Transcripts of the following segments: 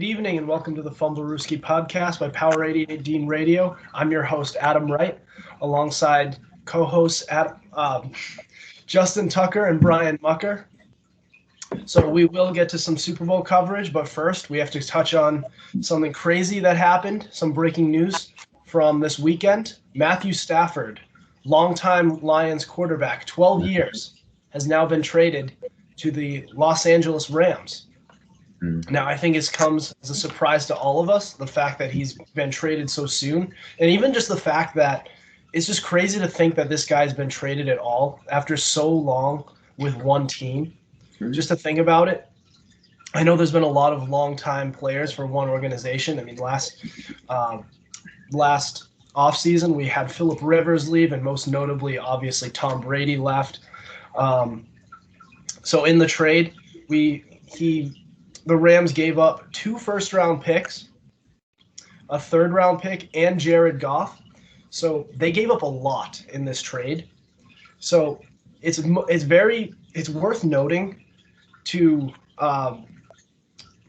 Good evening and welcome to the Fumblerooski Podcast by Power 88 Dean Radio. I'm your host, Adam Wright, alongside co-hosts Justin Tucker and Brian Mucker. So we will get to some Super Bowl coverage, but first we have to touch on something crazy that happened, some breaking news from this weekend. Matthew Stafford, longtime Lions quarterback, 12 years, has now been traded to the Los Angeles Rams. Now, I think it comes as a surprise to all of us, the fact that he's been traded so soon. And even just the fact that it's just crazy to think that this guy's been traded at all after so long with one team. Just to think about it. I know there's been a lot of long-time players for one organization. I mean, last offseason, we had Phillip Rivers leave, and most notably, obviously, Tom Brady left. So in the trade, the Rams gave up 2 first-round picks, a third-round pick, and Jared Goff. So they gave up a lot in this trade. So it's worth noting to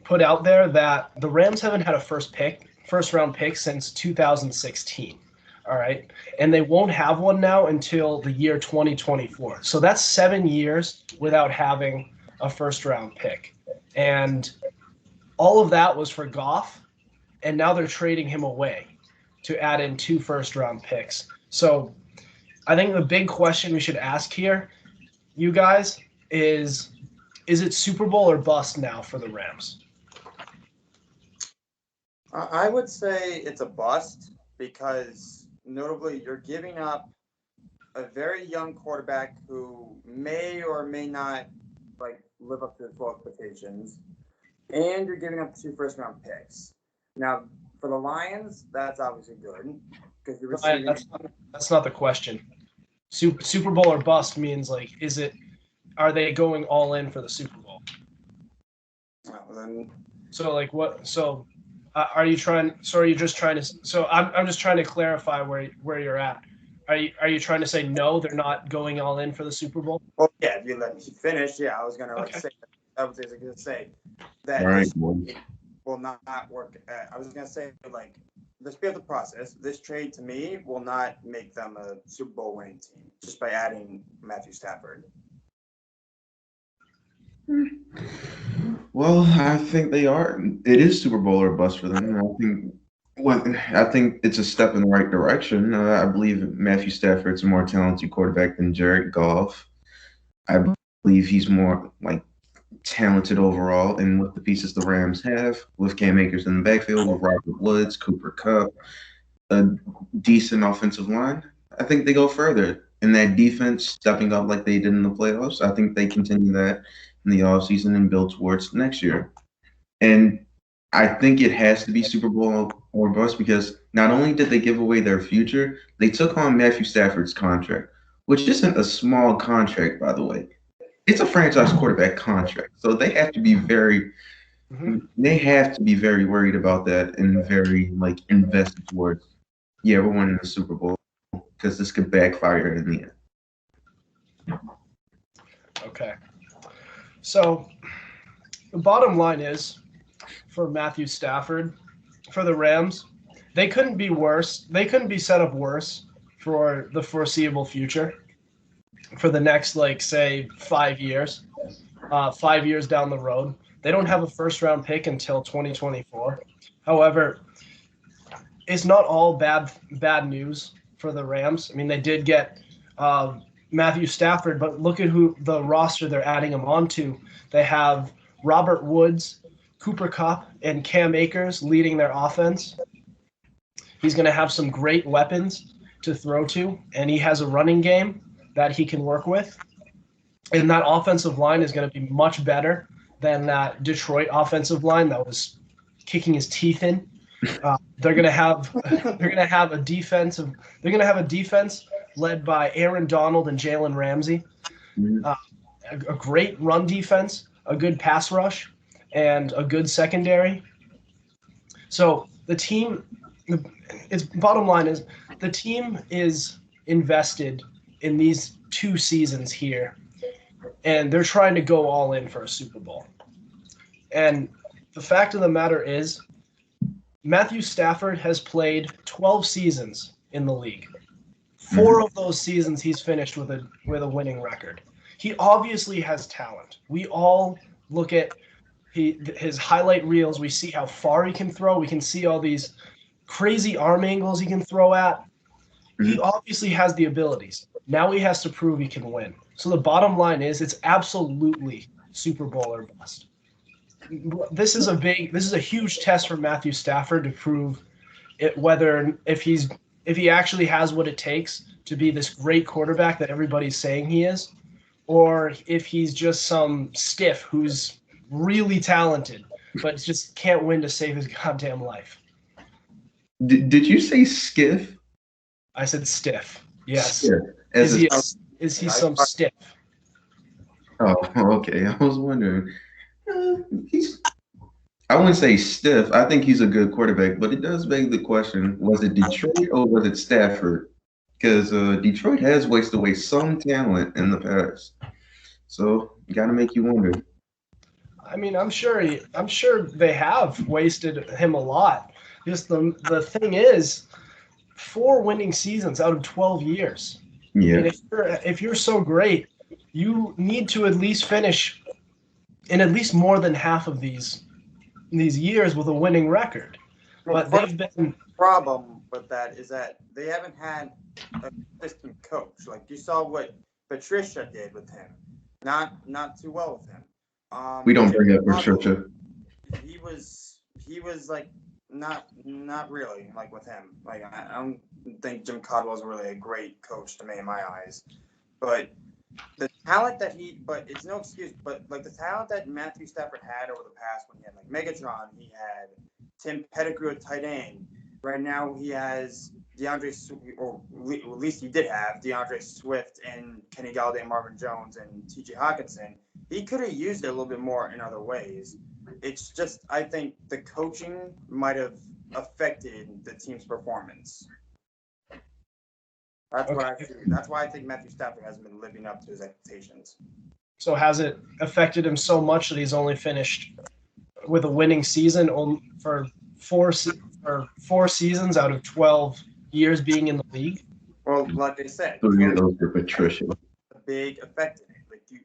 put out there that the Rams haven't had a first-round pick since 2016. All right, and they won't have one now until the year 2024. So that's 7 years without having a first-round pick. And all of that was for Goff, and now they're trading him away to add in 2 first-round picks. So I think the big question we should ask here, you guys, is it Super Bowl or bust now for the Rams? I would say it's a bust because notably you're giving up a very young quarterback who may or may not live up to his full expectations, and you're giving up 2 first-round picks. Now, for the Lions, that's obviously good because you're receiving. That's not the question. Super Bowl or bust means are they going all in for the Super Bowl? Well, then, are you trying? So are you just trying to? So I'm just trying to clarify where you're at. Are you trying to say no? They're not going all in for the Super Bowl? Well, yeah. If you let me finish, yeah, I was gonna say. I was gonna say that this will not work. I was gonna say the speed of the process. This trade to me will not make them a Super Bowl winning team just by adding Matthew Stafford. Well, I think they are. It is Super Bowl or bust for them. I think it's a step in the right direction. I believe Matthew Stafford's a more talented quarterback than Jared Goff. I believe he's more talented overall, and with the pieces the Rams have, with Cam Akers in the backfield, with Robert Woods, Cooper Kupp, a decent offensive line, I think they go further. And that defense stepping up like they did in the playoffs, I think they continue that in the offseason and build towards next year. And I think it has to be Super Bowl or bust because not only did they give away their future, they took on Matthew Stafford's contract, which isn't a small contract, by the way. It's a franchise quarterback contract. So they have to be very worried about that and very invested towards, we're winning the Super Bowl because this could backfire in the end. Okay. So the bottom line is, for Matthew Stafford, for the Rams, they couldn't be worse. They couldn't be set up worse for the foreseeable future. For the next, 5 years, 5 years down the road. They don't have a first-round pick until 2024. However, it's not all bad news for the Rams. I mean, they did get Matthew Stafford, but look at who the roster they're adding him onto. They have Robert Woods, Cooper Kupp, and Cam Akers leading their offense. He's going to have some great weapons to throw to, and he has a running game that he can work with. And that offensive line is going to be much better than that Detroit offensive line that was kicking his teeth in. They're going to have a defense led by Aaron Donald and Jalen Ramsey. A great run defense, a good pass rush, and a good secondary. So its bottom line is the team is invested in these 2 seasons here, and they're trying to go all in for a Super Bowl. And the fact of the matter is, Matthew Stafford has played 12 seasons in the league. 4 of those seasons he's finished with a winning record. He obviously has talent. We all look at his highlight reels. We see how far he can throw. We can see all these crazy arm angles he can throw at. He obviously has the abilities. Now he has to prove he can win. So the bottom line is, it's absolutely Super Bowl or bust. This is a huge test for Matthew Stafford to prove if he actually has what it takes to be this great quarterback that everybody's saying he is, or if he's just some stiff who's really talented but just can't win to save his goddamn life. Did you say skiff? I said stiff. Yes. Stiff. Is he some stiff? Oh, okay. I was wondering. I wouldn't say stiff. I think he's a good quarterback, but it does beg the question: was it Detroit or was it Stafford? Because Detroit has wasted away some talent in the past, so got to make you wonder. I mean, I'm sure they have wasted him a lot. Just the thing is, 4 winning seasons out of 12 years. Yeah. And if you're so great, you need to at least finish in at least more than half of these years with a winning record. But they've been problem with that is that they haven't had a consistent coach. Like you saw what Patricia did with him. Not too well with him. We don't bring up Patricia. He was like not really like with him. Like I don't think Jim Caldwell's really a great coach to me in my eyes. But the talent but it's no excuse. But like the talent that Matthew Stafford had over the past, when he had like Megatron, he had Tim Pettigrew at tight end. Right now he has or at least he did have DeAndre Swift and Kenny Galladay and Marvin Jones and T.J. Hawkinson. He could have used it a little bit more in other ways. It's just, I think the coaching might have affected the team's performance. That's why I think Matthew Stafford hasn't been living up to his expectations. So has it affected him so much that he's only finished with a winning season for 4 seasons out of 12 years being in the league? Well, like I said, 3 of those were Patricia. A big effect in it.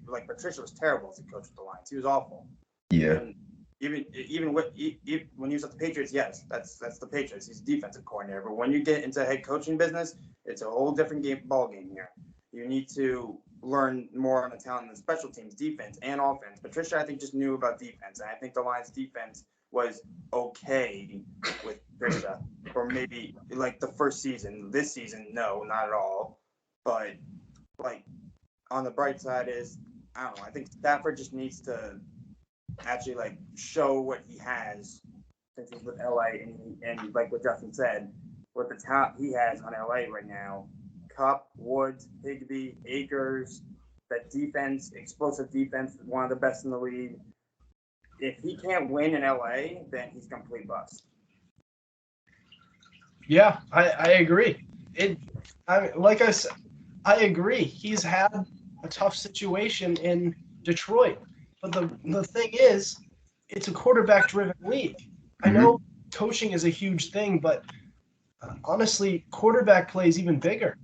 Like Patricia was terrible as a coach with the Lions. He was awful. Yeah. And even when he was at the Patriots, yes, that's the Patriots. He's a defensive coordinator. But when you get into head coaching business, it's a whole different ball game here. You need to learn more on the talent in the special teams, defense and offense. Patricia, I think, just knew about defense, and I think the Lions' defense was okay with Patricia for maybe like the first season. This season, no, not at all. But like on the bright side is, I don't know. I think Stafford just needs to actually like show what he has since he's with LA, and like what Justin said, with the talent he has on LA right now. Cup, Woods, Higbee, Akers, that defense, explosive defense, one of the best in the league. If he can't win in LA, then he's complete bust. Yeah, I agree. Like I said, I agree. He's had a tough situation in Detroit, but the thing is, it's a quarterback-driven league. I know coaching is a huge thing, but honestly, quarterback play is even bigger.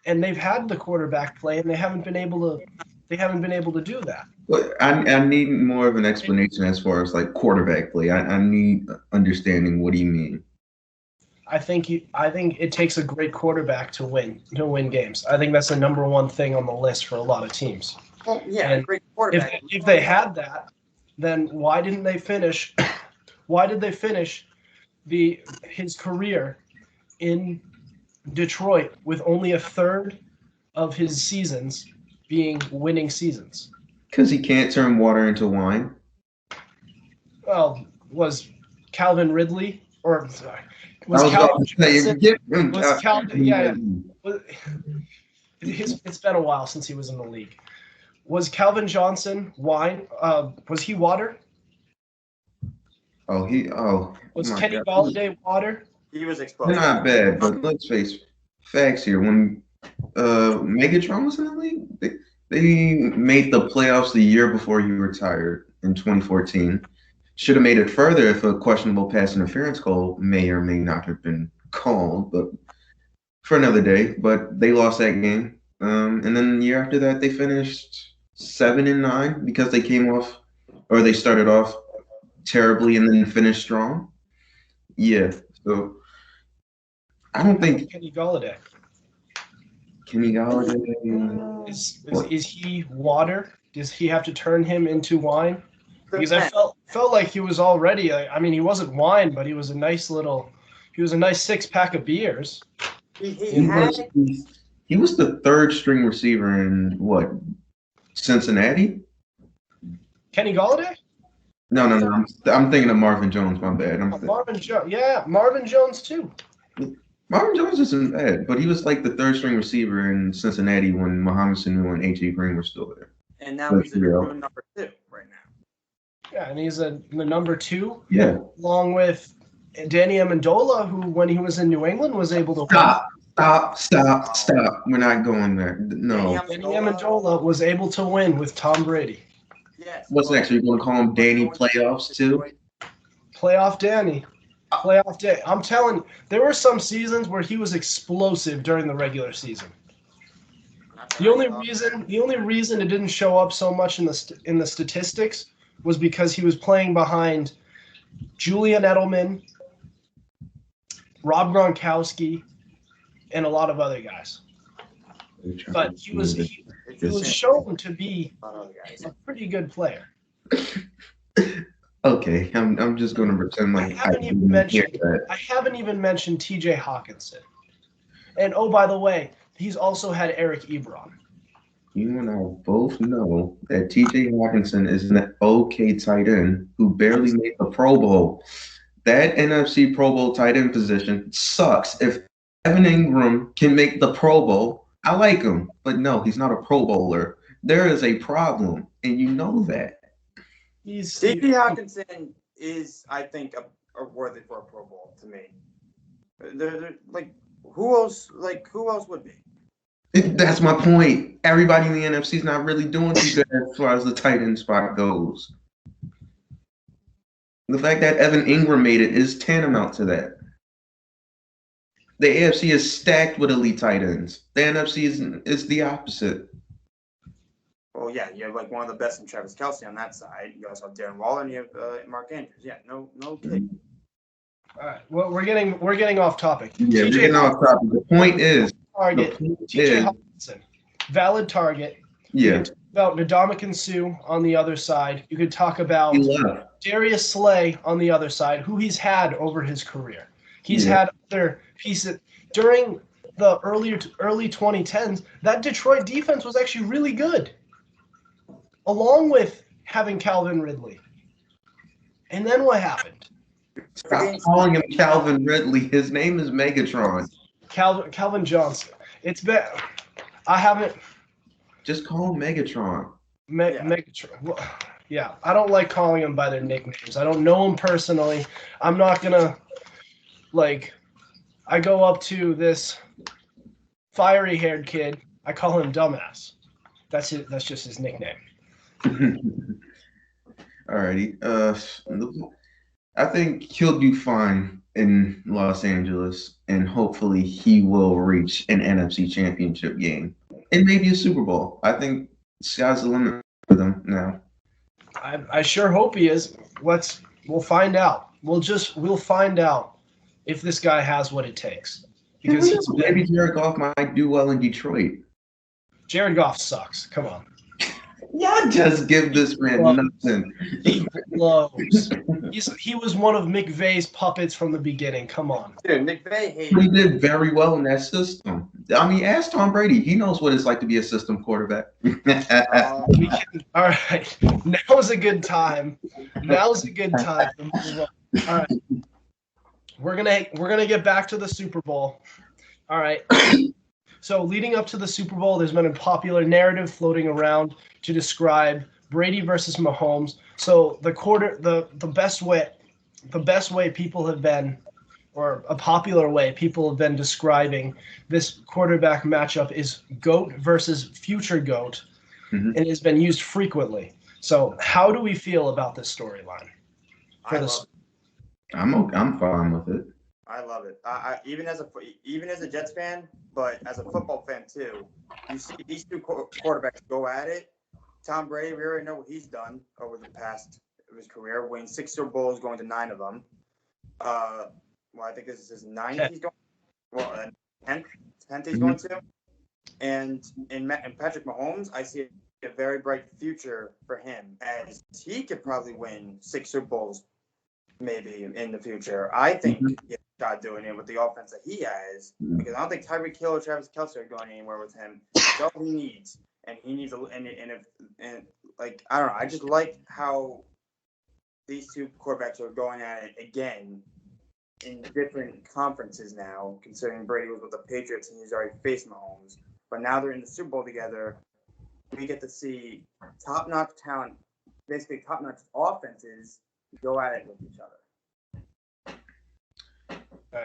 And they've had the quarterback play, and they haven't been able to do that. But I need more of an explanation as far as like quarterback play. I need understanding. What do you mean? I think it takes a great quarterback to win games. I think that's the number one thing on the list for a lot of teams. Well, yeah, and great quarterback. If they had that, then why didn't they finish? Why did they finish his career in Detroit with only a third of his seasons being winning seasons? Because he can't turn water into wine. Well, was Calvin Ridley or sorry, it's been a while since he was in the league. Was Calvin Johnson wine? Was he water? Was Kenny Galladay water? He was explosive. Not bad, but let's face facts here. When Megatron was in the league, they made the playoffs the year before he retired in 2014. should have made it further if a questionable pass interference call may or may not have been called, but for another day. But they lost that game. And then the year after that, they finished 7-9 because they came off, or they started off terribly and then finished strong. Yeah. So I don't think Kenny Galladay. Kenny Galladay. Is he water? Does he have to turn him into wine? Because I felt like he was already. I mean, he wasn't wine, but he was a nice 6-pack of beers. He was the third string receiver in what? Cincinnati? Kenny Galladay? No. I'm thinking of Marvin Jones. My bad. Marvin Jones. Yeah, Marvin Jones too. Marvin Jones isn't bad, but he was like the third string receiver in Cincinnati when Mohamed Sanu and A.J. Green were still there. And now he's the number 2 right now. Yeah, and he's the number 2. Yeah. Along with Danny Amendola, who when he was in New England was able to Stop. We're not going there. No. Danny Amendola was able to win with Tom Brady. Yes. What's next? Are you going to call him Danny Playoffs too? Playoff Danny. Playoff day. I'm telling you, there were some seasons where he was explosive during the regular season. The only reason it didn't show up so much in the statistics was because he was playing behind Julian Edelman, Rob Gronkowski, and a lot of other guys. But he was shown to be a pretty good player. Okay, I'm just going to pretend like I haven't even mentioned T.J. Hawkinson. And oh, by the way, he's also had Eric Ebron. You and I both know that T.J. Hawkinson is an okay tight end who barely made the Pro Bowl. That NFC Pro Bowl tight end position sucks. If Evan Ingram can make the Pro Bowl, I like him. But no, he's not a Pro Bowler. There is a problem, and you know that. T.J. Hawkinson is, I think, a worthy for a Pro Bowl to me. They're who else would be? That's my point. Everybody in the NFC is not really doing too good as far as the tight end spot goes. The fact that Evan Ingram made it is tantamount to that. The AFC is stacked with elite tight ends. The NFC is the opposite. Well, yeah, you have one of the best in Travis Kelce on that side. You also have Darren Waller and you have Mark Andrews. Yeah, no kidding. All right. Well, we're getting off topic. Yeah, we're getting off topic. The point is target. T.J. Hawkinson, valid target. Yeah. You could talk about Ndamukong Suh on the other side. You could talk about Darius Slay on the other side, who he's had over his career. He's had other pieces during the early 2010s. That Detroit defense was actually really good, along with having Calvin Ridley. And then what happened? Stop calling him Calvin Ridley. His name is Megatron. Calvin Johnson. It's been. I haven't. Just call him Megatron. Megatron. Well, yeah, I don't like calling them by their nicknames. I don't know them personally. I'm not gonna I go up to this fiery-haired kid. I call him Dumbass. That's it. That's just his nickname. Alrighty. I think he'll do fine in Los Angeles, and hopefully he will reach an NFC Championship game and maybe a Super Bowl. I think sky's the limit for them now. I sure hope he is. We'll find out. We'll find out if this guy has what it takes. Because maybe Jared Goff might do well in Detroit. Jared Goff sucks. Come on. Y'all just give this man nothing. He blows. He was one of McVay's puppets from the beginning. Come on. Dude, McVay hated He did very well in that system. I mean, ask Tom Brady. He knows what it's like to be a system quarterback. All right. Now's a good time. Now's a good time to move on. All right. We're gonna get back to the Super Bowl. All right. So leading up to the Super Bowl, there's been a popular narrative floating around to describe Brady versus Mahomes. So the best way people have been, or a popular way people have been describing this quarterback matchup is GOAT versus future GOAT, and it has been used frequently. So how do we feel about this storyline? for I the. love it. I'm fine with it. I love it. Even as a Jets fan, but as a football fan too, you see these two quarterbacks go at it. Tom Brady, we already know what he's done over the past of his career, winning 6 Super Bowls, going to 9 of them. Well, I think this is his 9th. He's going. Well, 10th he's going to. And in Patrick Mahomes, I see a very bright future for him, as he could probably win 6 Super Bowls maybe in the future. I think he's got doing it with the offense that he has, because I don't think Tyreek Hill or Travis Kelce are going anywhere with him. That's all he needs, and he needs like, I don't know. I just like how these two quarterbacks are going at it again in different conferences now, considering Brady was with the Patriots and he's already faced Mahomes. But now they're in the Super Bowl together. We get to see top-notch talent, basically top-notch offenses, go at it with each other.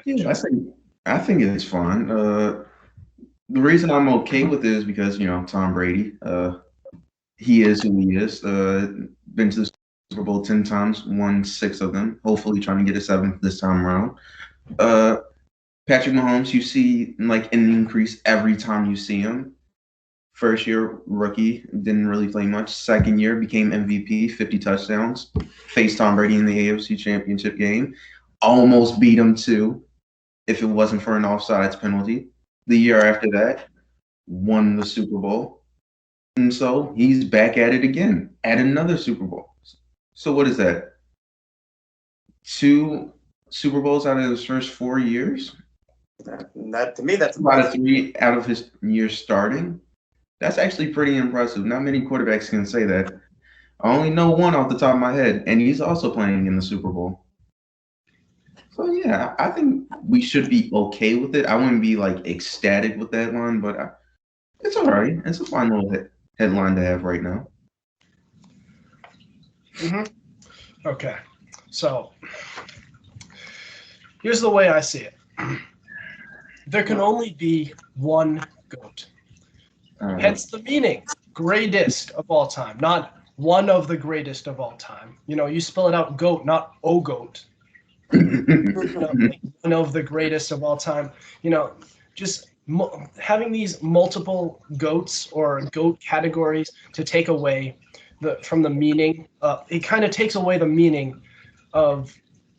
Yeah, I think it's fun. The reason I'm okay with it is because, Tom Brady, he is who he is. Been to the Super Bowl 10 times, won 6 of them. Hopefully, trying to get a 7th this time around. Patrick Mahomes, you see like an increase every time you see him. First year rookie, didn't really play much. Second year became MVP, 50 touchdowns. Faced Tom Brady in the AFC Championship game. Almost beat him too, if it wasn't for an offsides penalty. The year after that, won the Super Bowl. And so he's back at it again, at another Super Bowl. So what is that? 2 Super Bowls out of his first 4 years? That, to me, that's about 3 out of his years starting. That's actually pretty impressive. Not many quarterbacks can say that. I only know one off the top of my head, and he's also playing in the Super Bowl. So yeah, I think we should be okay with it. I wouldn't be like ecstatic with that one, but it's all right. It's a fun little headline to have right now. Okay, so here's the way I see it. There can only be one GOAT. Hence the meaning, greatest of all time, not one of the greatest of all time. You spell it out GOAT, not O GOAT. Like one of the greatest of all time. Just having these multiple GOATs or GOAT categories to take away from the meaning, it kind of takes away the meaning of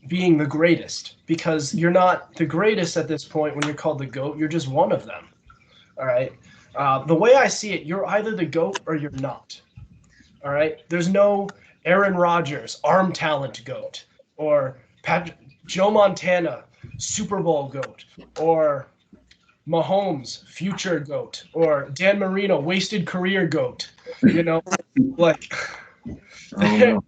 being the greatest, because you're not the greatest at this point when you're called the GOAT. You're just one of them. All right. The way I see it, you're either the GOAT or you're not. All right. There's no Aaron Rodgers, arm talent GOAT, or Joe Montana, Super Bowl GOAT, or Mahomes, future GOAT, or Dan Marino, wasted career GOAT. Like. The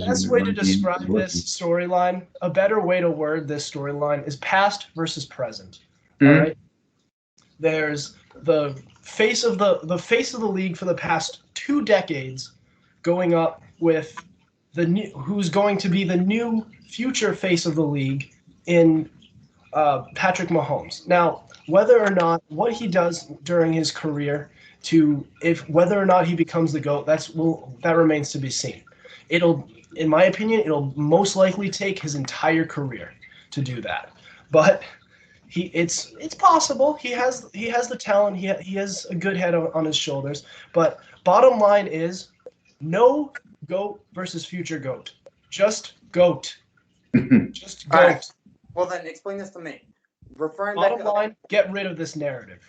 best way to describe this storyline, a better way to word this storyline, is past versus present. All right. There's the face of the league for the past 2 decades, going up with who's going to be the new future face of the league in Patrick Mahomes. Now, whether or not what he does during his career whether or not he becomes the GOAT, that remains to be seen. In my opinion, it'll most likely take his entire career to do that. But it's possible. He has the talent. He has a good head on his shoulders. But bottom line is, no GOAT versus future GOAT. Just GOAT. Just GOAT. Right. Well, then explain this to me. Bottom line, get rid of this narrative.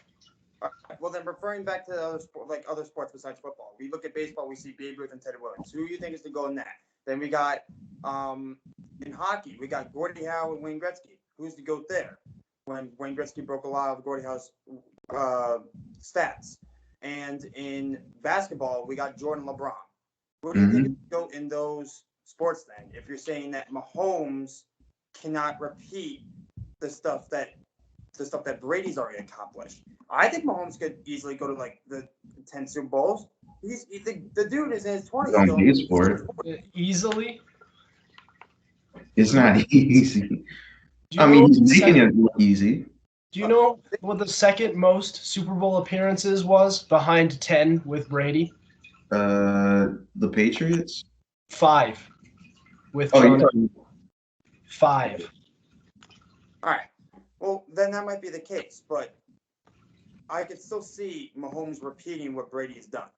Well, then referring back to other sports besides football, we look at baseball, we see Babe Ruth and Teddy Williams. Who do you think is to go in that? Then we got in hockey, we got Gordie Howe and Wayne Gretzky. Who's the GOAT there? When Wayne Gretzky broke a lot of Gordie Howe's stats. And in basketball, we got Jordan LeBron. Who do you think is the GOAT in those sports then? If you're saying that Mahomes cannot repeat the stuff that Brady's already accomplished. I think Mahomes could easily go to like the 10 Super Bowls. The dude is in his 20s. Easily? It's not easy. He's making it look easy. Do you know what the second most Super Bowl appearances was behind 10 with Brady? The Patriots? 5. with Oh, John. you're talking 5. All right. Well, then that might be the case, but I could still see Mahomes repeating what Brady's done.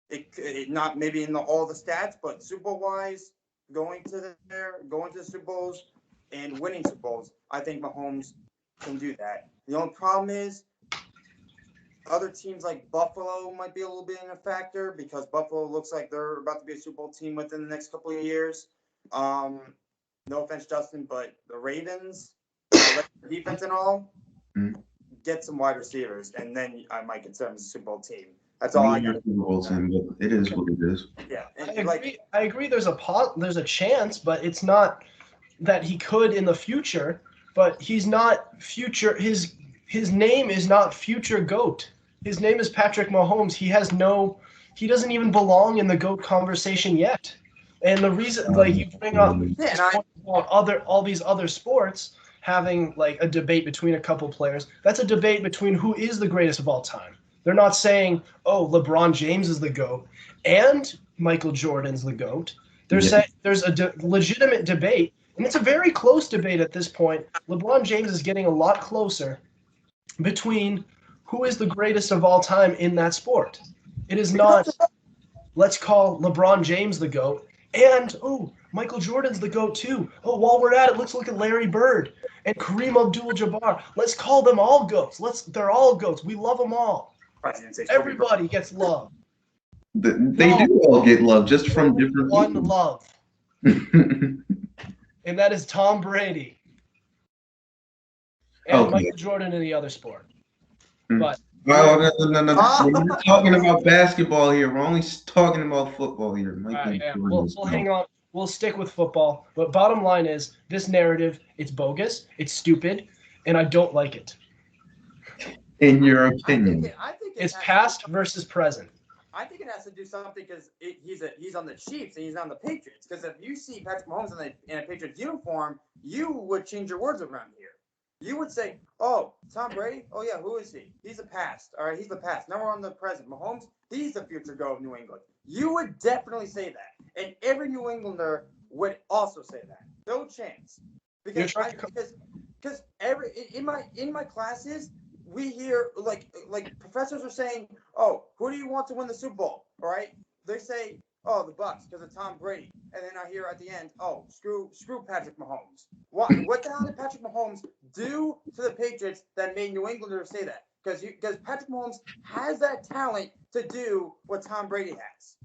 It not maybe in all the stats, but Super Bowl wise, going to the Super Bowls and winning Super Bowls, I think Mahomes can do that. The only problem is other teams like Buffalo might be a little bit in a factor because Buffalo looks like they're about to be a Super Bowl team within the next couple of years. No offense, Justin, but the Ravens, defense and all, get some wide receivers, and then I might consider them a Super Bowl team. That's all I got. Super Bowl team, but it is what it is. Yeah, I agree. There's a chance, but it's not that he could in the future. But he's not future. His name is not future GOAT. His name is Patrick Mahomes. He doesn't even belong in the GOAT conversation yet. And the reason, like, you bring up about all these other sports having like a debate between a couple players. That's a debate between who is the greatest of all time. They're not saying, oh, LeBron James is the GOAT and Michael Jordan's the GOAT. They're saying there's a legitimate debate, and it's a very close debate at this point. LeBron James is getting a lot closer between who is the greatest of all time in that sport. It is not, let's call LeBron James the GOAT, and, oh, Michael Jordan's the GOAT too. Oh, while we're at it, let's look at Larry Bird and Kareem Abdul-Jabbar. Let's call them all GOATs. They're all GOATs. We love them all. Everybody gets love. They do all get love, just from different one people. love. And that is Tom Brady. And Michael Jordan in the other sport. But no. We're not talking about basketball here. We're only talking about football here. We'll hang on. We'll stick with football. But bottom line is, this narrative, it's bogus, it's stupid, and I don't like it. In your opinion. I think it's past versus present. I think it has to do something because he's on the Chiefs and he's on the Patriots. Because if you see Patrick Mahomes in a Patriots uniform, you would change your words around here. You would say, oh, Tom Brady? Oh, yeah, who is he? He's the past. All right, he's the past. Now we're on the present. Mahomes, he's the future GOAT of New England. You would definitely say that. And every New Englander would also say that. No chance. Because in my classes, we hear like professors are saying, oh, who do you want to win the Super Bowl? All right. They say, oh, the Bucks because of Tom Brady. And then I hear at the end, oh, screw Patrick Mahomes. What the hell did Patrick Mahomes do to the Patriots that made New Englanders say that? Because Patrick Mahomes has that talent to do what Tom Brady has.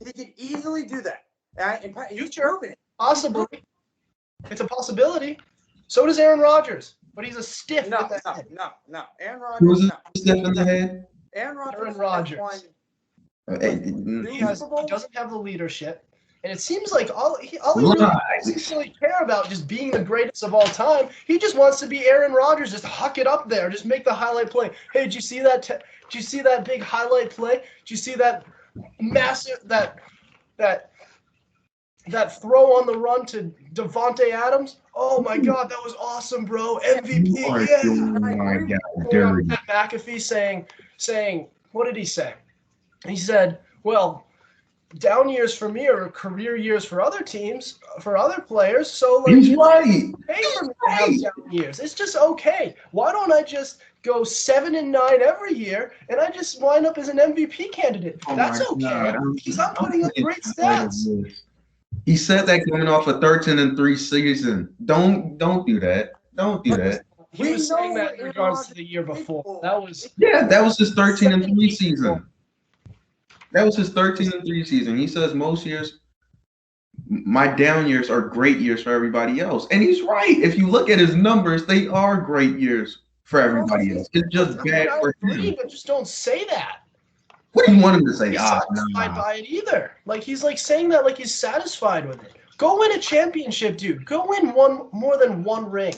He can easily do that. And he's proven it. Possibly. It's a possibility. So does Aaron Rodgers. But he's a stiff. No. Aaron Rodgers. Who's a stiff in the head? Aaron Rodgers. He doesn't have the leadership, and it seems like all he really care about just being the greatest of all time. He just wants to be Aaron Rodgers, just huck it up there, just make the highlight play. Hey, did you see that? Did you see that big highlight play? Did you see that massive that throw on the run to Devontae Adams? Oh my God, that was awesome, bro! MVP. Oh my God, Pat McAfee saying, what did he say? He said, well, down years for me are career years for other teams, for other players. So like, he's right. Hey, for me to have down years. It's just okay. Why don't I just go 7-9 every year and I just wind up as an MVP candidate? That's okay. Because I'm putting up great stats. He said that coming off a 13-3 season. Don't do that. Don't do that. He was saying that in regards to the year before. That was his 13-3 season. That was his 13-3 season. He says most years, my down years are great years for everybody else. And he's right. If you look at his numbers, they are great years for everybody else. It's just bad for him. But just don't say that. What do you want him to say? He's satisfied by it either. Like he's like saying that like he's satisfied with it. Go win a championship, dude. Go win more than one ring.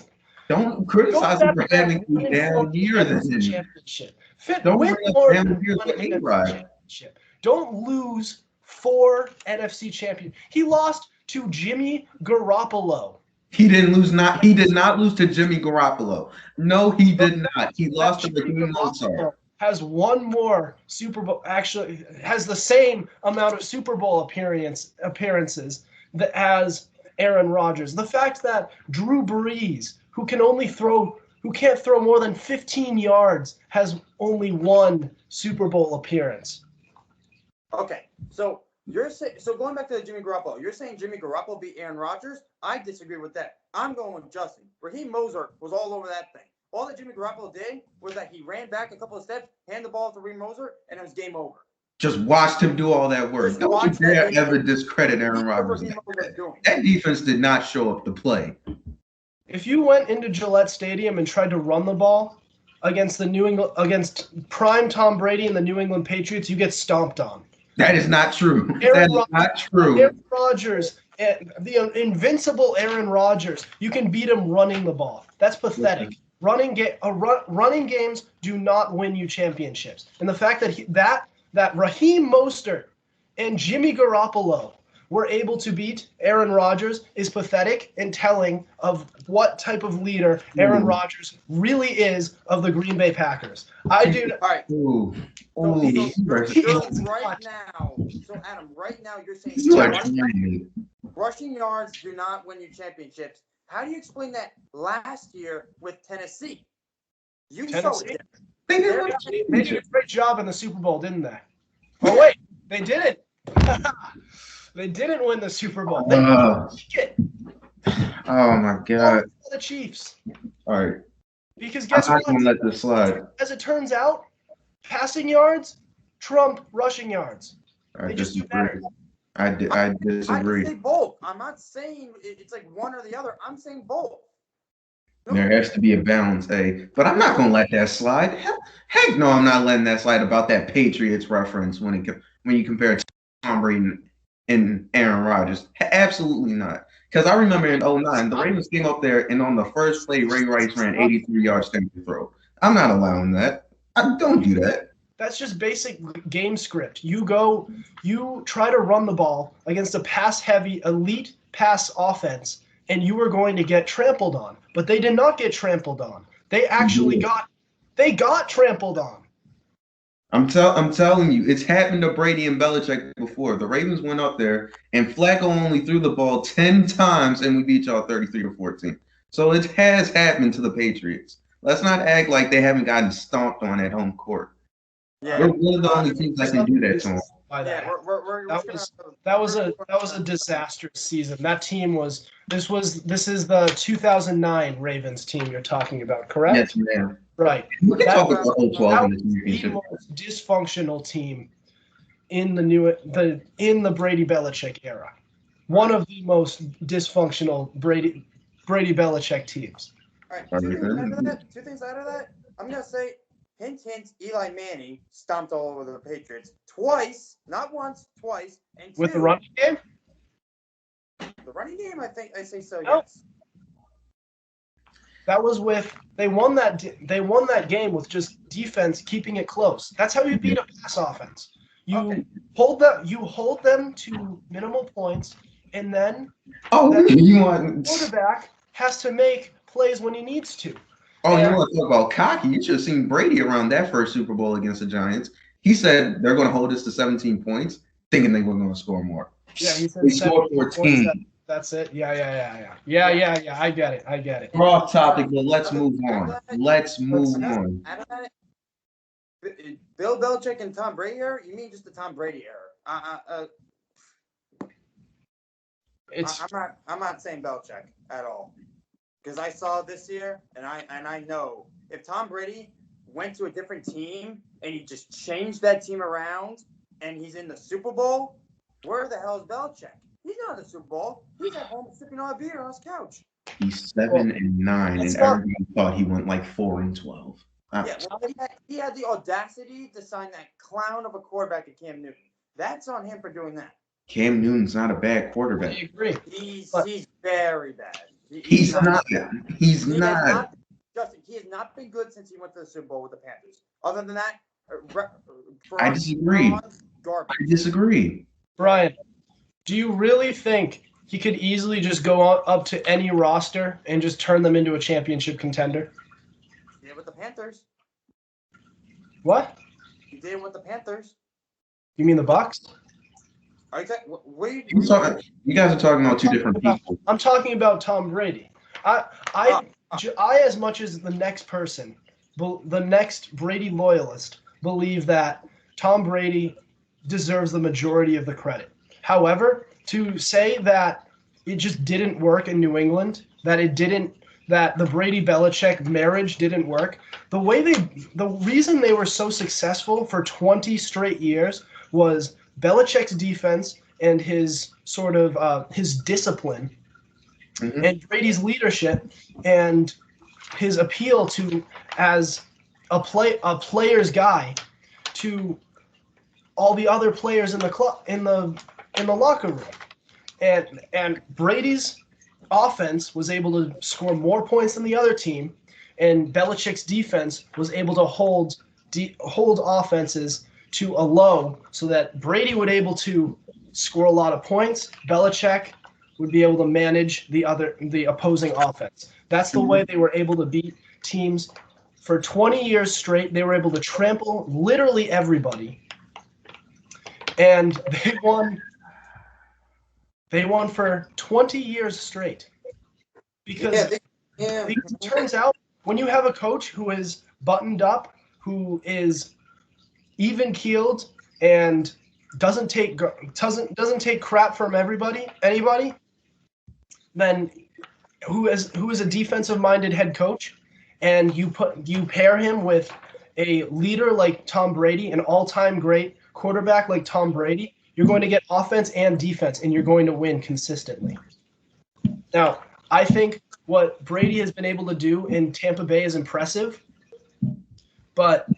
Don't criticize him for having a down year than him. Championship. Don't win bring more up than down years one with championship. Don't lose 4 NFC champions. He lost to Jimmy Garoppolo. He did not lose to Jimmy Garoppolo. No, he did not. He lost to Jimmy Garoppolo. Has one more Super Bowl, actually has the same amount of Super Bowl appearances that as Aaron Rodgers. The fact that Drew Brees, who can't throw more than 15 yards, has only one Super Bowl appearance. Okay, so going back to the Jimmy Garoppolo, you're saying Jimmy Garoppolo beat Aaron Rodgers? I disagree with that. I'm going with Justin. Raheem Mostert was all over that thing. All that Jimmy Garoppolo did was that he ran back a couple of steps, handed the ball to Raheem Mostert, and it was game over. Just watched him do all that work. Just Don't you watch dare that ever discredit Aaron Rodgers. Raheem Mostert doing. That defense did not show up to play. If you went into Gillette Stadium and tried to run the ball against prime Tom Brady and the New England Patriots, you get stomped on. That is not true. That is not true. Aaron Rodgers, the invincible Aaron Rodgers, you can beat him running the ball. That's pathetic. Running games do not win you championships. And the fact that Raheem Mostert and Jimmy Garoppolo were able to beat Aaron Rodgers is pathetic and telling of what type of leader Aaron Rodgers really is of the Green Bay Packers. I do. All right. So Adam, right now you're saying rushing yards do not win you championships. How do you explain that last year with Tennessee? Tennessee. They did a great job in the Super Bowl, didn't they? Oh wait, they didn't. They didn't win the Super Bowl. They oh my God! The Chiefs. All right. Because guess I'm what? not gonna let this slide. As it turns out, passing yards trump rushing yards. I disagree. I disagree. I say both. I'm not saying it's like one or the other. I'm saying both. There has to be a balance, but I'm not gonna let that slide. Heck no, I'm not letting that slide about that Patriots reference when you compare Tom Brady and Aaron Rodgers. Absolutely not. Because I remember in 2009, the Ravens came up there and on the first play, Ray Rice ran 83 yards to throw. I'm not allowing that. I don't do that. That's just basic game script. You try to run the ball against a pass-heavy, elite pass offense, and you are going to get trampled on. But they did not get trampled on. They actually got trampled on. I'm telling you, it's happened to Brady and Belichick before. The Ravens went up there, and Flacco only threw the ball 10 times, and we beat y'all 33-14. So it has happened to the Patriots. Let's not act like they haven't gotten stomped on at home court. Yeah. We're one of the only teams that can do that to them. That was a disastrous season. That team was. This is the 2009 Ravens team you're talking about, correct? Yes, ma'am. Right. That was the most dysfunctional team in the Brady Belichick era. One of the most dysfunctional Brady Belichick teams. All right. Two things out of that. I'm gonna say, hint, Eli Manning stomped all over the Patriots twice, not once, twice, and two. With the running game. The running game, I say so. No. Yes. That was they won that game with just defense keeping it close. That's how you beat a pass offense. You hold them to minimal points, and then the quarterback has to make plays when he needs to. Oh, you want to talk about cocky? You should have seen Brady around that first Super Bowl against the Giants. He said they're going to hold us to 17 points, thinking they were going to score more. Yeah, he said they scored 14. That's it. Yeah. I get it. We're off topic, but let's move on. Bill Belichick and Tom Brady era? You mean just the Tom Brady era? I'm not saying Belichick at all, because I saw this year, and I know if Tom Brady went to a different team and he just changed that team around, and he's in the Super Bowl, where the hell is Belichick? He's not in the Super Bowl. He's at home sipping on a beer on his couch. He's 7-9, and everybody thought he went like 4-12. He had the audacity to sign that clown of a quarterback at Cam Newton. That's on him for doing that. Cam Newton's not a bad quarterback. I agree. He's very bad. He's not. Justin, he has not been good since he went to the Super Bowl with the Panthers. Other than that, I disagree. Brian, do you really think he could easily just go up to any roster and just turn them into a championship contender? He did with the Panthers. What? He did with the Panthers. You mean the Bucs? What are you You guys are talking about two different people. I'm talking about Tom Brady. I, as much as the next person, the next Brady loyalist, believe that Tom Brady deserves the majority of the credit. However, to say that it just didn't work in New England, that the Brady Belichick marriage didn't work, the reason they were so successful for 20 straight years was Belichick's defense and his sort of his discipline, and Brady's leadership and his appeal to as a player's guy to all the other players in the club in the locker room, and Brady's offense was able to score more points than the other team, and Belichick's defense was able to hold offenses to a low so that Brady would able to score a lot of points. Belichick would be able to manage the opposing offense. That's the way they were able to beat teams for 20 years straight. They were able to trample literally everybody, and they won. They won for 20 years straight because it turns out when you have a coach who is buttoned up, who is even keeled, and doesn't take crap from anybody, then who is a defensive minded head coach, and you pair him with a leader like Tom Brady, an all-time great quarterback like Tom Brady, you're going to get offense and defense, and you're going to win consistently. Now, I think what Brady has been able to do in Tampa Bay is impressive, but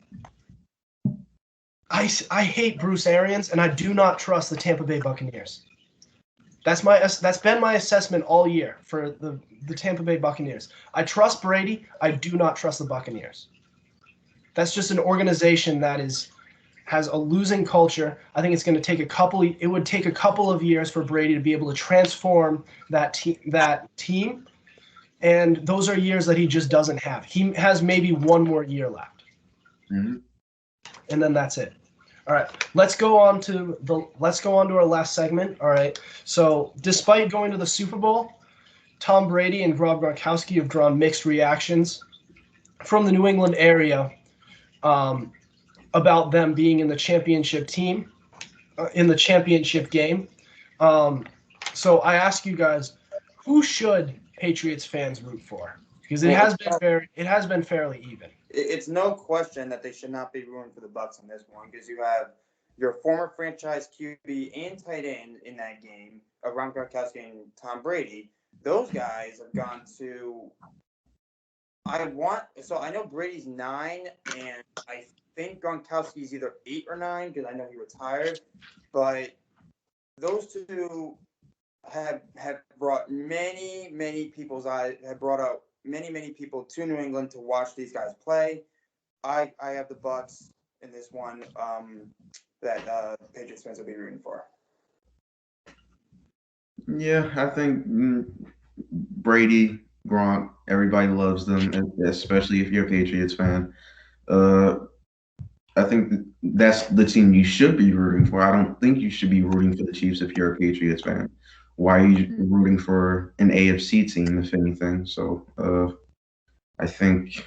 I hate Bruce Arians, and I do not trust the Tampa Bay Buccaneers. That's been my assessment all year for the Tampa Bay Buccaneers. I trust Brady. I do not trust the Buccaneers. That's just an organization that has a losing culture. I think it's going to take it would take a couple of years for Brady to be able to transform that team, and those are years that he just doesn't have. He has maybe one more year left, and then that's it. All right, let's go on to our last segment. All right, so despite going to the Super Bowl, Tom Brady and Rob Gronkowski have drawn mixed reactions from the New England area about them being in the championship team, in the championship game. So I ask you guys, who should Patriots fans root for? Because it has been fairly even. It's no question that they should not be rooting for the Bucs on this one, because you have your former franchise QB and tight end in that game, Rob Gronkowski and Tom Brady. Those guys have gone to. I know Brady's 9, and I think Gronkowski's either 8 or 9 because I know he retired. But those two have brought many people's eyes, have brought out many people to New England to watch these guys play. I have the Bucs in this one that Patriots fans will be rooting for. Yeah, I think Brady, Gronk, everybody loves them, especially if you're a Patriots fan. I think that's the team you should be rooting for. I don't think you should be rooting for the Chiefs if you're a Patriots fan. Why are you rooting for an AFC team, if anything? So I think,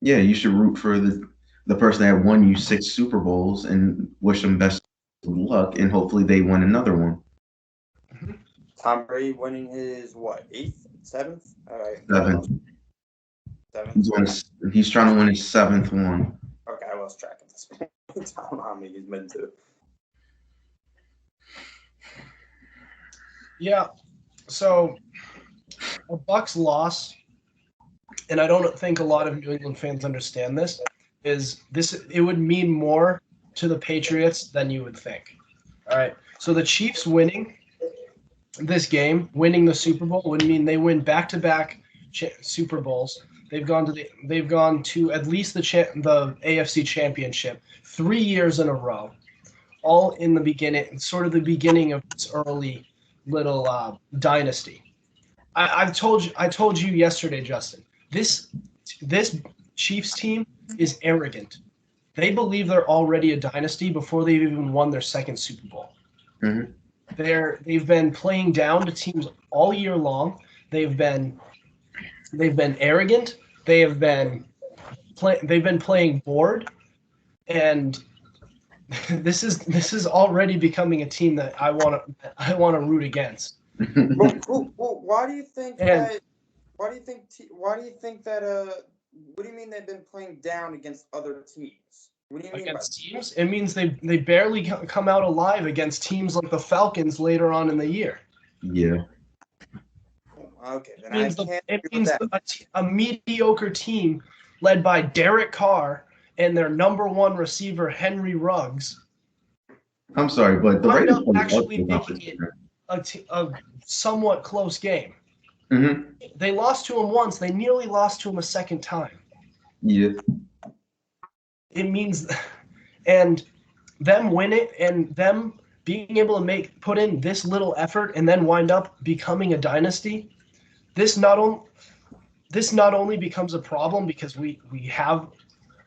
yeah, you should root for the person that won you 6 Super Bowls and wish them best of luck, and hopefully they win another one. Tom Brady winning his, 8th? 7th? All right. 7th. 7th? He's trying to win his 7th one. Okay, I lost track at this point. I don't know how many he's been to. Yeah, so a Bucs loss, and I don't think a lot of New England fans understand this, it would mean more to the Patriots than you would think. All right, so the Chiefs winning this game, winning the Super Bowl, would mean they win back-to-back Super Bowls. They've gone to at least the AFC Championship 3 years in a row, all in the beginning, sort of the beginning of this early little dynasty. I told you yesterday, Justin. This Chiefs team is arrogant. They believe they're already a dynasty before they've even won their second Super Bowl. They've been playing down to teams all year long. They've been arrogant. They've been playing bored, and this is already becoming a team that I want to root against. Well, why do you think And that? Why do you think? Why do you think that? What do you mean they've been playing down against other teams? What do you mean by against teams, it means they barely come out alive against teams like the Falcons later on in the year. Yeah. Okay, then It means, I can't agree with that. a mediocre team led by Derek Carr and their number one receiver Henry Ruggs I'm sorry, but the wind Raiders up played actually awful making it a somewhat close game. Mm-hmm. They lost to him once. They nearly lost to him a second time. Yeah. It means, and them win it, and them being able to put in this little effort and then wind up becoming a dynasty. This not only becomes a problem because we have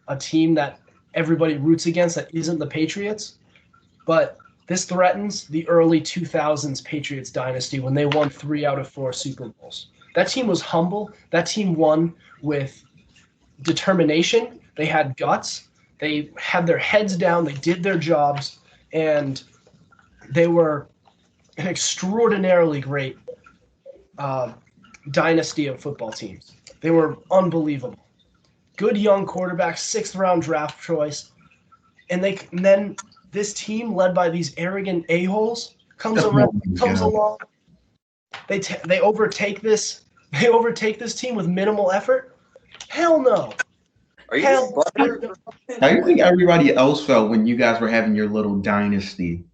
a team that everybody roots against that isn't the Patriots, but this threatens the early 2000s Patriots dynasty when they won 3 out of 4 Super Bowls. That team was humble. That team won with determination. They had guts. They had their heads down. They did their jobs, and they were an extraordinarily great dynasty of football teams. They were unbelievable. Good young quarterbacks, 6th-round draft choice, and then this team led by these arrogant a-holes comes along. They overtake this team with minimal effort. Hell no. Are you just butthurt or something? How do you think everybody else felt when you guys were having your little dynasty?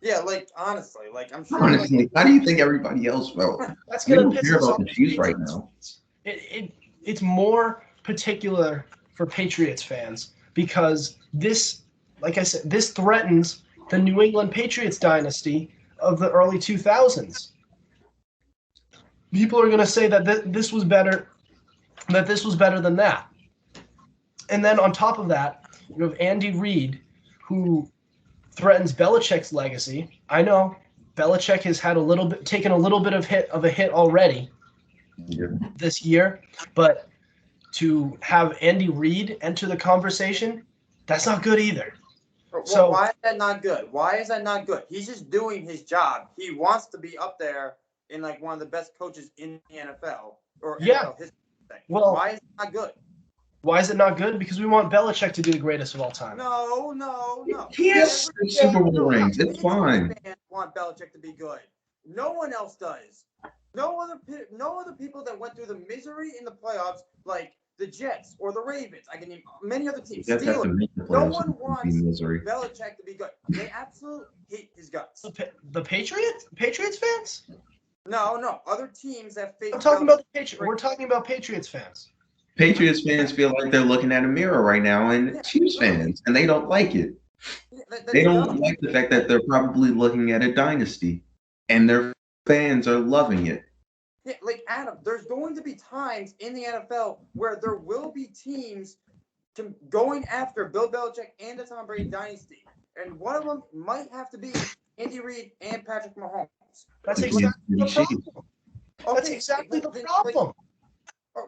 Yeah, like honestly, like I'm sure. Honestly, how do you think everybody else felt? That's We gonna don't piss care us about off. the Chiefs right now. It's more particular for Patriots fans because this, like I said, this threatens the New England Patriots dynasty of the early 2000s. People are going to say that this was better, than that. And then on top of that, you have Andy Reid, who threatens Belichick's legacy. I know Belichick has had taken a little bit of a hit already this year, but to have Andy Reid enter the conversation, that's not good either. Well, So why is that not good? Why is that not good? He's just doing his job. He wants to be up there in like one of the best coaches in the NFL or NFL history. Well, why is it not good? Why is it not good? Because we want Belichick to be the greatest of all time. No. He has Super Bowl rings. It's fine. Fans want Belichick to be good. No one else does. No other people that went through the misery in the playoffs, like the Jets or the Ravens. I can name many other teams. Steelers. No one wants Belichick to be good. They absolutely hate his guts. The Patriots fans? No. Other teams that face. I'm talking about the Patriots. We're talking about Patriots fans. Patriots fans feel like they're looking at a mirror right now, and Chiefs fans, and they don't like it. They don't like the fact that they're probably looking at a dynasty, and their fans are loving it. Yeah, like Adam, there's going to be times in the NFL where there will be teams going after Bill Belichick and the Tom Brady dynasty, and one of them might have to be Andy Reid and Patrick Mahomes. That's exactly the problem. That's exactly the problem.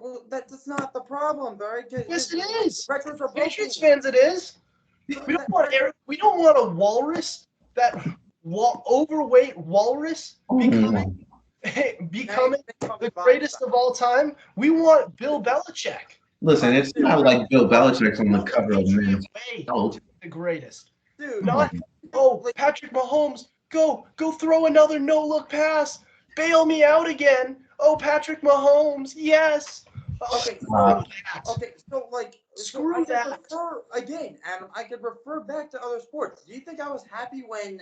Well, that's not the problem, right? Yes, it is. Patriots fans, it is. We don't want a walrus, that overweight walrus becoming the greatest of all time. We want Bill Belichick. Listen, it's not like Bill Belichick's on the cover of Men's Health. The greatest. Dude, not Patrick Mahomes, go throw another no-look pass. Bail me out again. Oh, Patrick Mahomes, yes. Okay, so screw that. Again, Adam, I could refer back to other sports. Do you think I was happy when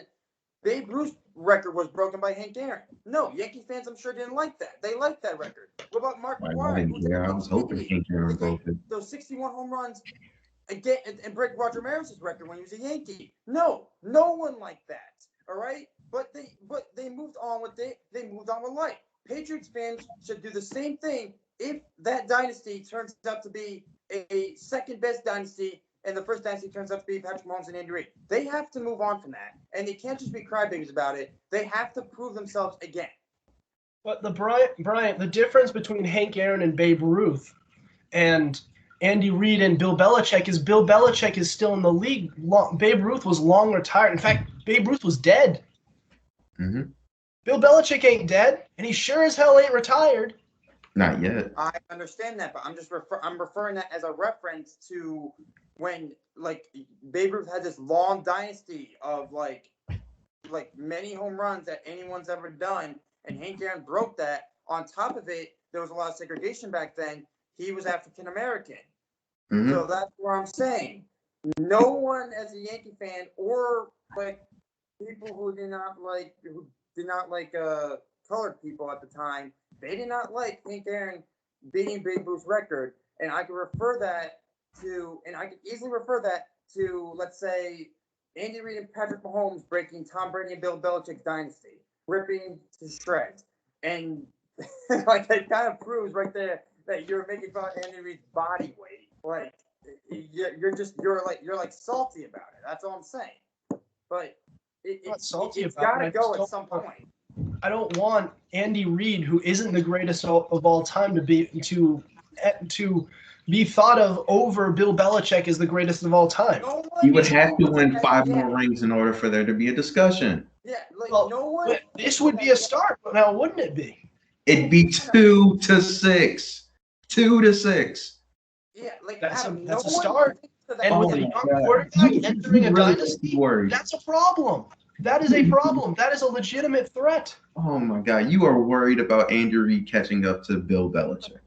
Babe Ruth's record was broken by Hank Aaron? No, Yankee fans, I'm sure, didn't like that. They liked that record. What about Mark McGwire? Yeah, I was hoping Hank Aaron broke it. Those 61 home runs again and break Roger Maris's record when he was a Yankee. No one liked that. All right, but they moved on with they moved on with life. Patriots fans should do the same thing if that dynasty turns out to be a second best dynasty and the first dynasty turns out to be Patrick Mahomes and Andy Reid. They have to move on from that, and they can't just be crybabies about it. They have to prove themselves again. But Bryant, the difference between Hank Aaron and Babe Ruth and Andy Reid and Bill Belichick is still in the league. Babe Ruth was long retired. In fact, Babe Ruth was dead. Mm-hmm. Bill Belichick ain't dead, and he sure as hell ain't retired. Not yet. I understand that, but I'm referring that as a reference to when like Babe Ruth had this long dynasty of like many home runs that anyone's ever done, and Hank Aaron broke that. On top of it, there was a lot of segregation back then. He was African American, so that's what I'm saying. No one, as a Yankee fan, or like people who did not like colored people at the time, they did not like Hank Aaron beating Babe Ruth's record, and I could easily refer that to, let's say, Andy Reid and Patrick Mahomes breaking Tom Brady and Bill Belichick's dynasty, ripping to shreds, and like it kind of proves right there that you're making fun of Andy Reid's body weight. Like you're like salty about it. That's all I'm saying. But it's got to go at some point. I don't want Andy Reid, who isn't the greatest of all time, to be thought of over Bill Belichick as the greatest of all time. You would have to win 5 more rings in order for there to be a discussion. Yeah, like this would be a start, but now wouldn't it be? It'd be 2-6. 2-6. Yeah, like that's a start. And with a young quarterback entering a dynasty, that's a problem. That is a problem. That is a legitimate threat. Oh my God, you are worried about Andy Reid catching up to Bill Belichick.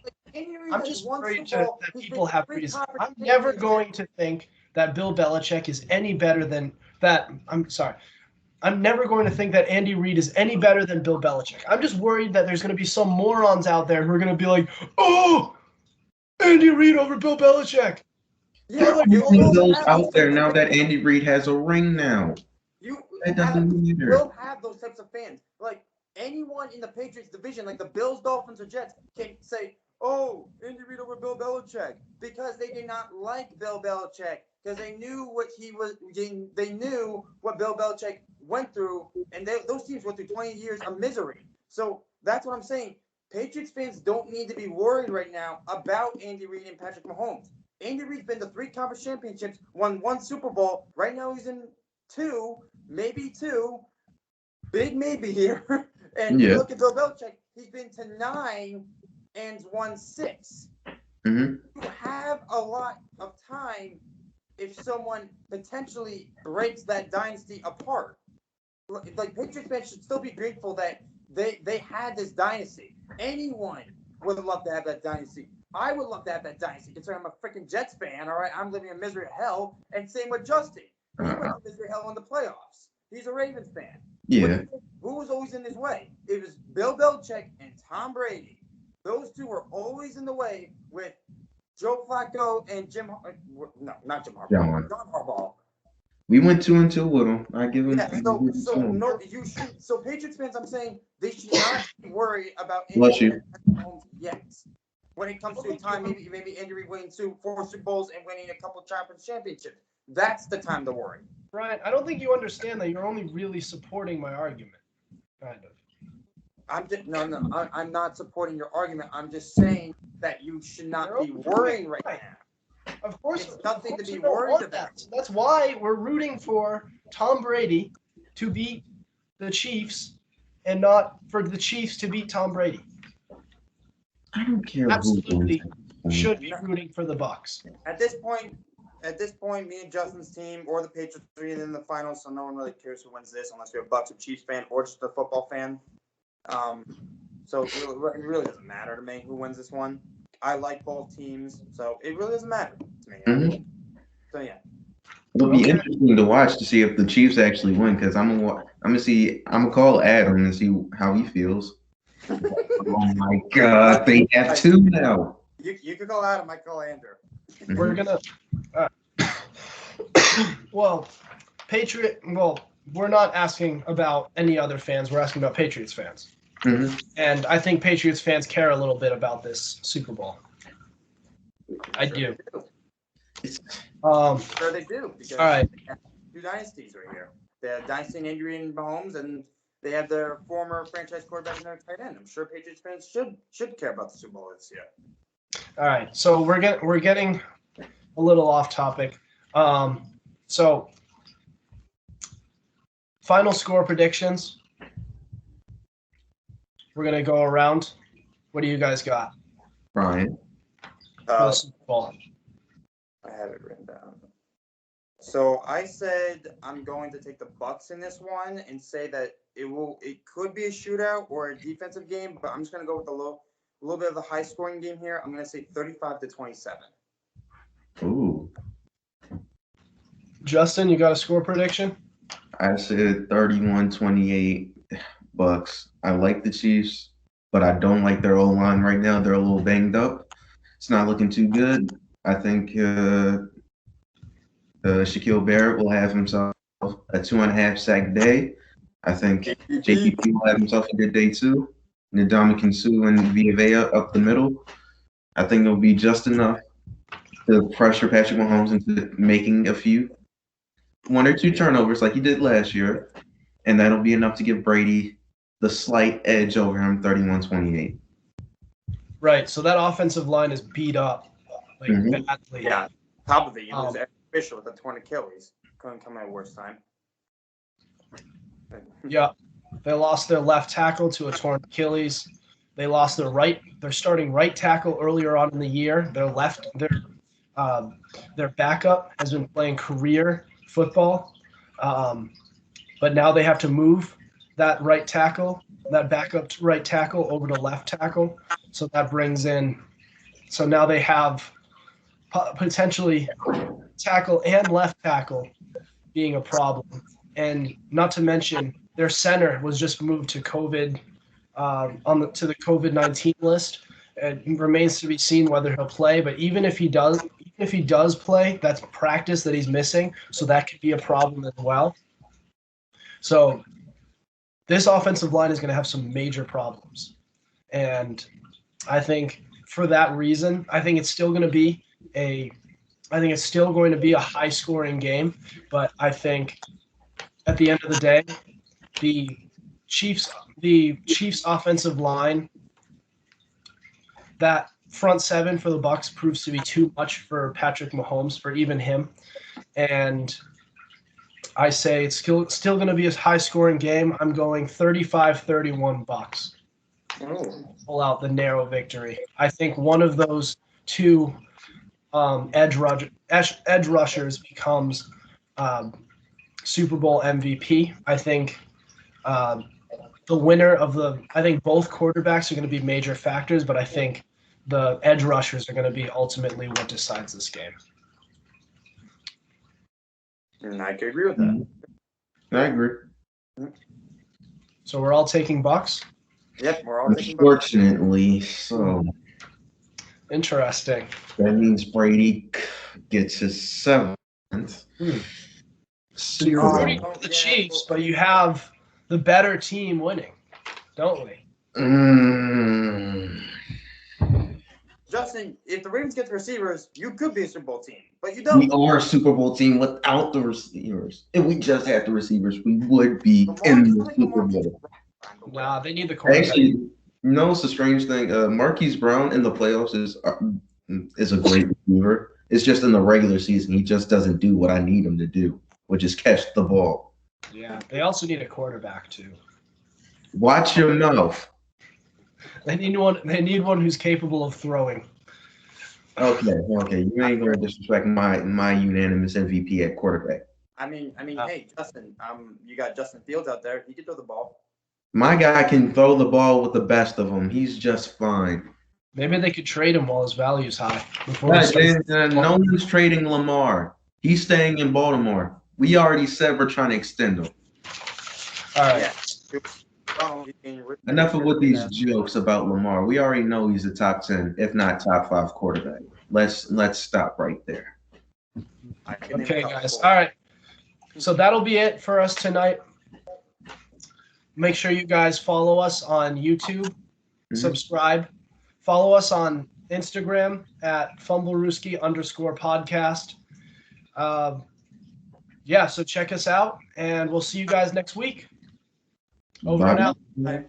I'm just worried that people have reason. I'm never going to think that Bill Belichick is any better than that. I'm never going to think that Andy Reid is any better than Bill Belichick. I'm just worried that there's going to be some morons out there who are going to be like, oh, Andy Reid over Bill Belichick. Yeah, those out there now that Andy Reid has a ring now. We'll have those types of fans. Like anyone in the Patriots division, like the Bills, Dolphins, or Jets, can say, "Oh, Andy Reid over Bill Belichick," because they did not like Bill Belichick, because they knew what he was. They knew what Bill Belichick went through, and those teams went through 20 years of misery. So that's what I'm saying. Patriots fans don't need to be worried right now about Andy Reid and Patrick Mahomes. Andy Reid's been to 3 conference championships, won 1 Super Bowl. Right now he's in 2, maybe 2. Big maybe here. And you look at Bill Belichick, he's been to 9 and won 6. You have a lot of time if someone potentially breaks that dynasty apart. Like Patriots fans should still be grateful that they had this dynasty. Anyone would love to have that dynasty. I would love to have that dynasty, considering I'm a freaking Jets fan, all right? I'm living in misery of hell, and same with Justin. He went to misery of hell in the playoffs. He's a Ravens fan. Yeah. Who was always in his way? It was Bill Belichick and Tom Brady. Those two were always in the way with Joe Flacco and Jim. No, not Jim Harbaugh. John Harbaugh. We went 2-2 with him. I give him. Yeah, you should. So Patriots fans, I'm saying they should not worry about Mahomes yet. When it comes to time, maybe Andy Reid winning 4 Super Bowls and winning a couple championships. That's the time to worry. Brian, I don't think you understand that you're only really supporting my argument. Kind of. I'm not supporting your argument. I'm just saying that you should not be worrying right now. Of course, it's nothing to be worried about. That's why we're rooting for Tom Brady to beat the Chiefs and not for the Chiefs to beat Tom Brady. I don't care. Absolutely should be rooting for the Bucs. At this point, me and Justin's team or the Patriots are either in the finals, so no one really cares who wins this unless you're a Bucs or Chiefs fan or just a football fan. So it really doesn't matter to me who wins this one. I like both teams, so it really doesn't matter to me. So yeah. It'll be interesting to watch to see if the Chiefs actually win, because I'm gonna call Adam and see how he feels. Oh my God, they have 2 now. You can call Adam, I call Andrew. We're gonna. We're not asking about any other fans. We're asking about Patriots fans. And I think Patriots fans care a little bit about this Super Bowl. I do. Sure they do, because All right. they have two dynasties right here. They have dynasty in Adrian Mahomes, and they have their former franchise quarterback and their tight end. I'm sure Patriots fans should care about the Super Bowl this year. All right. So we're getting a little off topic. So final score predictions. We're gonna go around. What do you guys got Brian. for the Super Bowl? I have it written down. So I said I'm going to take the Bucks in this one and say that it could be a shootout or a defensive game, but I'm just going to go with a little bit of the high scoring game here. I'm going to say 35-27. Ooh. Justin, you got a score prediction? I said 31-28 Bucks. I like the Chiefs, but I don't like their O-line right now. They're a little banged up. It's not looking too good. I think Shaquille Barrett will have himself a 2.5 sack day. I think JPP will have himself a good day too. Ndamukong Suh and Villa up the middle. I think it'll be just enough to pressure Patrick Mahomes into making a few 1 or 2 turnovers like he did last year, and that'll be enough to give Brady the slight edge over him, 31-28. Right. So that offensive line is beat up badly. Yeah. Top of it, you lose Fisher with a torn Achilles. Couldn't come at a worse time. Yeah. They lost their left tackle to a torn Achilles. They lost their starting right tackle earlier on in the year. Their backup has been playing career football, but now they have to move that backup right tackle over to left tackle. So that brings in. So now they have potentially tackle and left tackle being a problem, and not to mention their center was just moved to COVID to the COVID-19 list. It remains to be seen whether he'll play, but even if he does play, that's practice that he's missing, so that could be a problem as well. So this offensive line is going to have some major problems, and I think for that reason, I think it's still going to be a high-scoring game, but I think at the end of the day, the Chiefs offensive line, that front seven for the Bucks proves to be too much for Patrick Mahomes, for even him. And I say it's still going to be a high-scoring game. I'm going 35-31 Bucks. Pull out the narrow victory. I think one of those two edge rushers becomes Super Bowl MVP. I think the winner I think both quarterbacks are going to be major factors, but I think the edge rushers are going to be ultimately what decides this game. And I could agree with that. I agree. So we're all taking Bucks? Yep, we're all taking Bucks. Unfortunately, so interesting. that means Brady gets his 7th. So you're rooting for the Chiefs, but you have the better team winning, don't we? Justin, if the Ravens get the receivers, you could be a Super Bowl team, but you don't. We are a Super Bowl team without the receivers. If we just had the receivers, we would be in the Super Bowl. Nah, they need the quarterback. Actually, it's a strange thing. Marquise Brown in the playoffs is a great receiver. It's just in the regular season, he just doesn't do what I need him to do, which is catch the ball. Yeah, they also need a quarterback too. Watch your mouth. They need one who's capable of throwing. Okay. You ain't gonna disrespect my unanimous MVP at quarterback. I mean, hey, Justin, you got Justin Fields out there. He can throw the ball. My guy can throw the ball with the best of them. He's just fine. Maybe they could trade him while his value's high. No one's trading Lamar. He's staying in Baltimore. We already said we're trying to extend him. All right. Yeah. Enough of with these jokes about Lamar. We already know he's a top 10, if not top 5 quarterback. Let's stop right there. Okay, guys. All right. So that'll be it for us tonight. Make sure you guys follow us on YouTube. Subscribe. Follow us on Instagram at Fumblerooski _podcast. Yeah, so check us out, and we'll see you guys next week. Over Bye. and out. Bye.